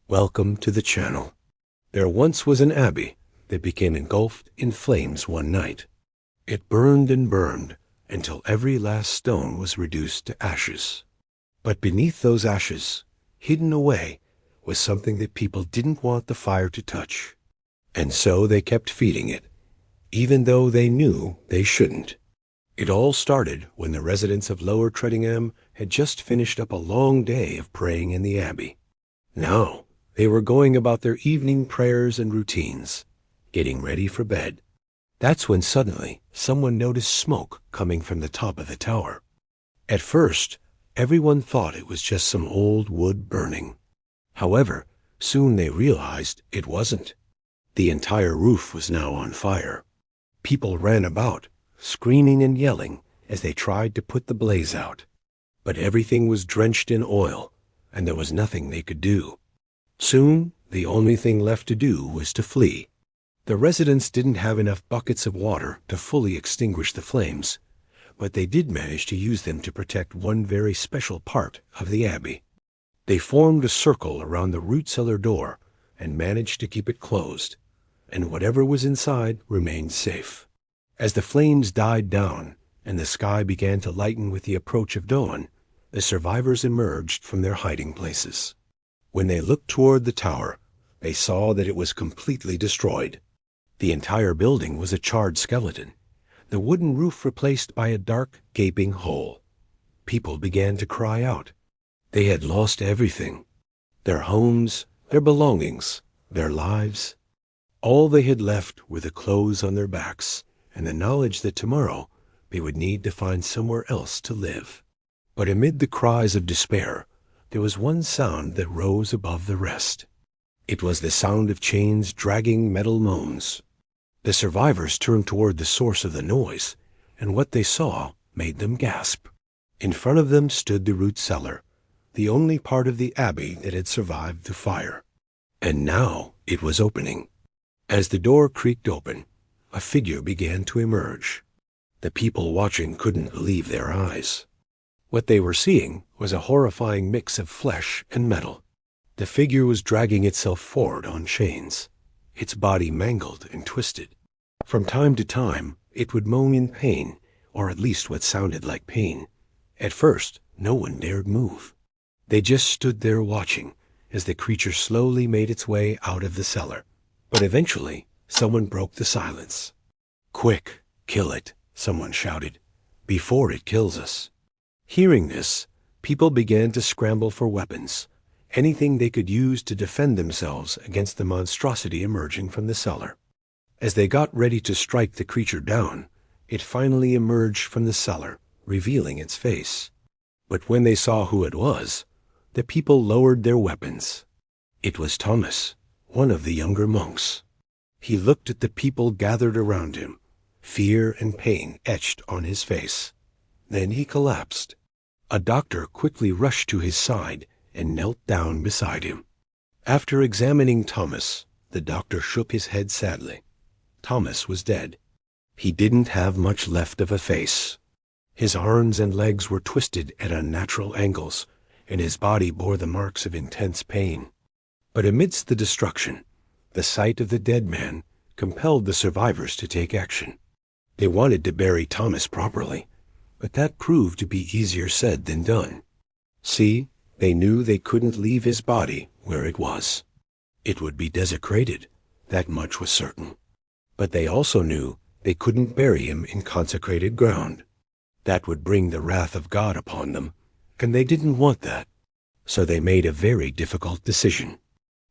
Welcome to the channel. There once was an abbey that became engulfed in flames one night. It burned and burned until every last stone was reduced to ashes. But beneath those ashes, hidden away, was something that people didn't want the fire to touch. And so they kept feeding it, even though they knew they shouldn't. It all started when the residents of Lower Treddingham had just finished up a long day of praying in the Abbey. Now they were going about their evening prayers and routines, getting ready for bed. That's when suddenly someone noticed smoke coming from the top of the tower. At first, everyone thought it was just some old wood burning. However, soon they realized it wasn't. The entire roof was now on fire. People ran about, screaming and yelling as they tried to put the blaze out. But everything was drenched in oil, and there was nothing they could do. Soon, the only thing left to do was to flee. The residents didn't have enough buckets of water to fully extinguish the flames, but they did manage to use them to protect one very special part of the Abbey. They formed a circle around the root cellar door and managed to keep it closed, and whatever was inside remained safe. As the flames died down and the sky began to lighten with the approach of dawn, the survivors emerged from their hiding places. When they looked toward the tower, they saw that it was completely destroyed. The entire building was a charred skeleton, the wooden roof replaced by a dark, gaping hole. People began to cry out. They had lost everything: their homes, their belongings, their lives. All they had left were the clothes on their backs and the knowledge that tomorrow they would need to find somewhere else to live. But amid the cries of despair, there was one sound that rose above the rest. It was the sound of chains dragging metal moans. The survivors turned toward the source of the noise, and what they saw made them gasp. In front of them stood the root cellar, the only part of the Abbey that had survived the fire. And now it was opening. As the door creaked open, a figure began to emerge. The people watching couldn't believe their eyes. What they were seeing was a horrifying mix of flesh and metal. The figure was dragging itself forward on chains, its body mangled and twisted. From time to time, it would moan in pain, or at least what sounded like pain. At first, no one dared move. They just stood there watching as the creature slowly made its way out of the cellar. But eventually, someone broke the silence. "Quick, kill it," someone shouted, "before it kills us." Hearing this, people began to scramble for weapons, anything they could use to defend themselves against the monstrosity emerging from the cellar. As they got ready to strike the creature down, it finally emerged from the cellar, revealing its face. But when they saw who it was, the people lowered their weapons. It was Thomas, one of the younger monks. He looked at the people gathered around him, fear and pain etched on his face. Then he collapsed. A doctor quickly rushed to his side and knelt down beside him. After examining Thomas, the doctor shook his head sadly. Thomas was dead. He didn't have much left of a face. His arms and legs were twisted at unnatural angles, and his body bore the marks of intense pain. But amidst the destruction, the sight of the dead man compelled the survivors to take action. They wanted to bury Thomas properly, but that proved to be easier said than done. See, they knew they couldn't leave his body where it was. It would be desecrated, that much was certain. But they also knew they couldn't bury him in consecrated ground. That would bring the wrath of God upon them, and they didn't want that. So they made a very difficult decision.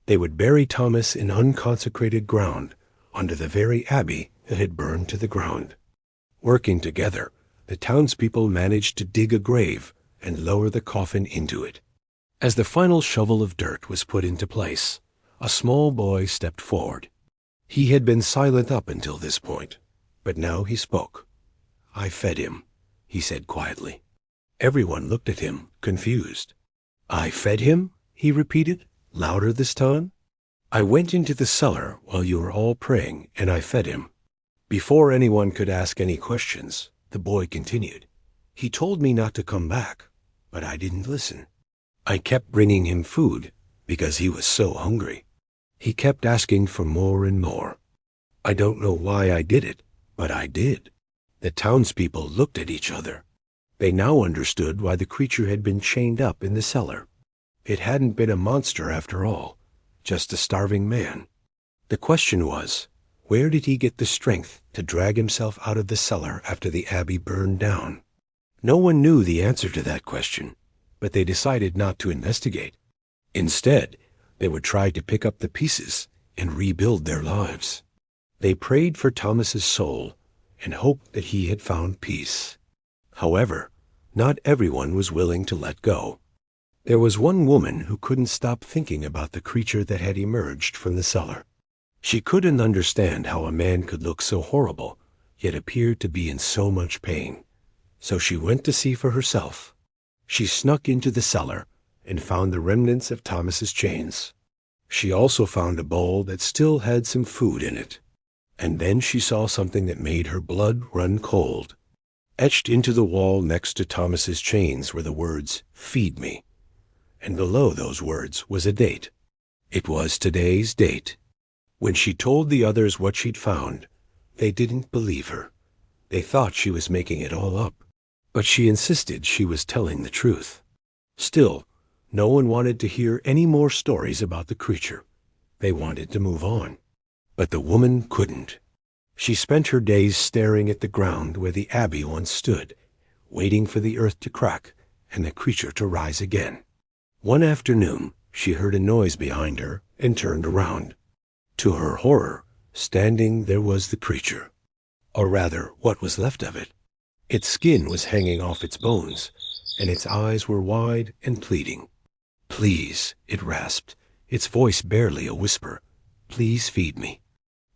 They would bury Thomas in unconsecrated ground, under the very abbey that had burned to the ground. Working together, the townspeople managed to dig a grave and lower the coffin into it. As the final shovel of dirt was put into place, a small boy stepped forward. He had been silent up until this point, but now he spoke. "I fed him," he said quietly. Everyone looked at him, confused. "I fed him?" he repeated, louder this time. "I went into the cellar while you were all praying, and I fed him." Before anyone could ask any questions, the boy continued. "He told me not to come back, but I didn't listen. I kept bringing him food, because he was so hungry. He kept asking for more and more. I don't know why I did it, but I did. The townspeople looked at each other. They now understood why the creature had been chained up in the cellar. It hadn't been a monster after all, just a starving man. The question was, where did he get the strength to drag himself out of the cellar after the abbey burned down? No one knew the answer to that question, but they decided not to investigate. Instead, they would try to pick up the pieces and rebuild their lives. They prayed for Thomas's soul and hoped that he had found peace. However, not everyone was willing to let go. There was one woman who couldn't stop thinking about the creature that had emerged from the cellar. She couldn't understand how a man could look so horrible, yet appeared to be in so much pain. So she went to see for herself. She snuck into the cellar and found the remnants of Thomas's chains. She also found a bowl that still had some food in it. And then she saw something that made her blood run cold. Etched into the wall next to Thomas's chains were the words, "Feed me." And below those words was a date. It was today's date. When she told the others what she'd found, they didn't believe her. They thought she was making it all up. But she insisted she was telling the truth. Still, no one wanted to hear any more stories about the creature. They wanted to move on. But the woman couldn't. She spent her days staring at the ground where the abbey once stood, waiting for the earth to crack and the creature to rise again. One afternoon, she heard a noise behind her and turned around. To her horror, standing there was the creature. Or rather, what was left of it. Its skin was hanging off its bones, and its eyes were wide and pleading. "Please," it rasped, its voice barely a whisper. "Please feed me."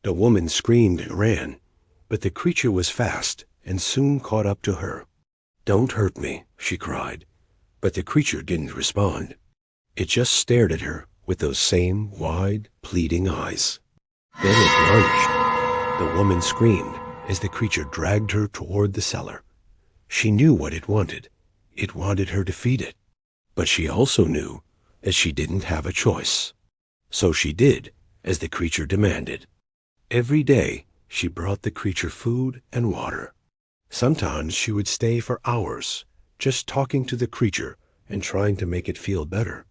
The woman screamed and ran, but the creature was fast and soon caught up to her. "Don't hurt me," she cried, but the creature didn't respond. It just stared at her with those same wide, pleading eyes. Then it lunged. The woman screamed as the creature dragged her toward the cellar. She knew what it wanted. It wanted her to feed it. But she also knew that she didn't have a choice. So she did as the creature demanded. Every day, she brought the creature food and water. Sometimes she would stay for hours, just talking to the creature and trying to make it feel better.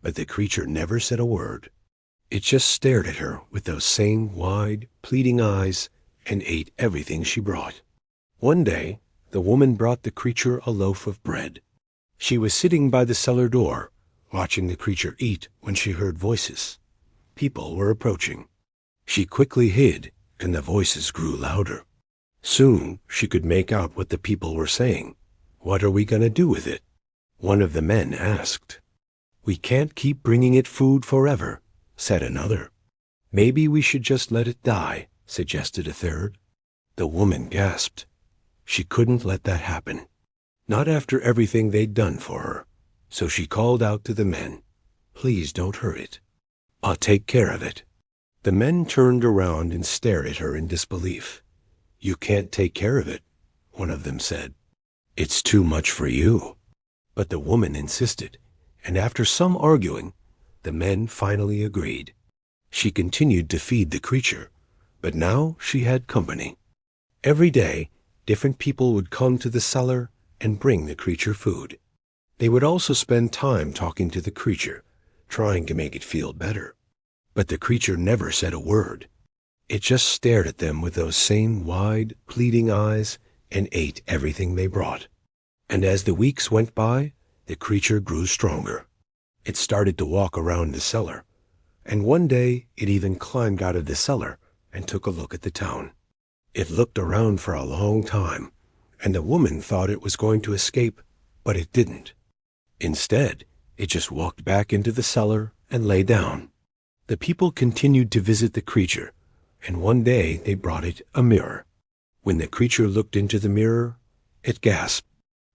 But the creature never said a word. It just stared at her with those same wide, pleading eyes and ate everything she brought. One day, the woman brought the creature a loaf of bread. She was sitting by the cellar door, watching the creature eat when she heard voices. People were approaching. She quickly hid, and the voices grew louder. Soon, she could make out what the people were saying. "What are we going to do with it?" One of the men asked. "We can't keep bringing it food forever," said another. "Maybe we should just let it die," suggested a third. The woman gasped. She couldn't let that happen. Not after everything they'd done for her. So she called out to the men, "Please don't hurt it. I'll take care of it." The men turned around and stared at her in disbelief. "You can't take care of it," one of them said. "It's too much for you." But the woman insisted, and after some arguing, the men finally agreed. She continued to feed the creature, but now she had company. Every day, different people would come to the cellar and bring the creature food. They would also spend time talking to the creature, trying to make it feel better. But the creature never said a word. It just stared at them with those same wide, pleading eyes and ate everything they brought. And as the weeks went by, the creature grew stronger. It started to walk around the cellar, and one day it even climbed out of the cellar and took a look at the town. It looked around for a long time, and the woman thought it was going to escape, but it didn't. Instead, it just walked back into the cellar and lay down. The people continued to visit the creature, and one day they brought it a mirror. When the creature looked into the mirror, it gasped.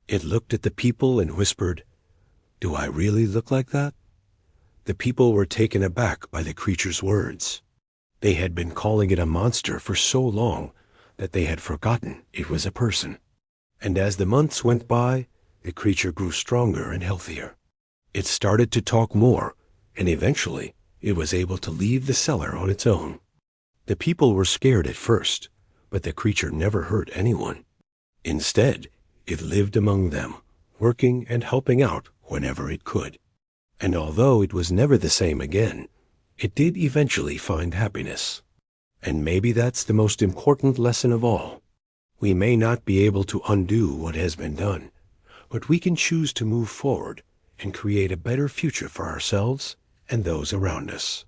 It looked at the people and whispered, "Do I really look like that?" The people were taken aback by the creature's words. They had been calling it a monster for so long that they had forgotten it was a person. And as the months went by, the creature grew stronger and healthier. It started to talk more and eventually it was able to leave the cellar on its own. The people were scared at first, but the creature never hurt anyone. Instead, it lived among them, working and helping out whenever it could. And although it was never the same again, it did eventually find happiness. And maybe that's the most important lesson of all. We may not be able to undo what has been done, but we can choose to move forward and create a better future for ourselves and those around us.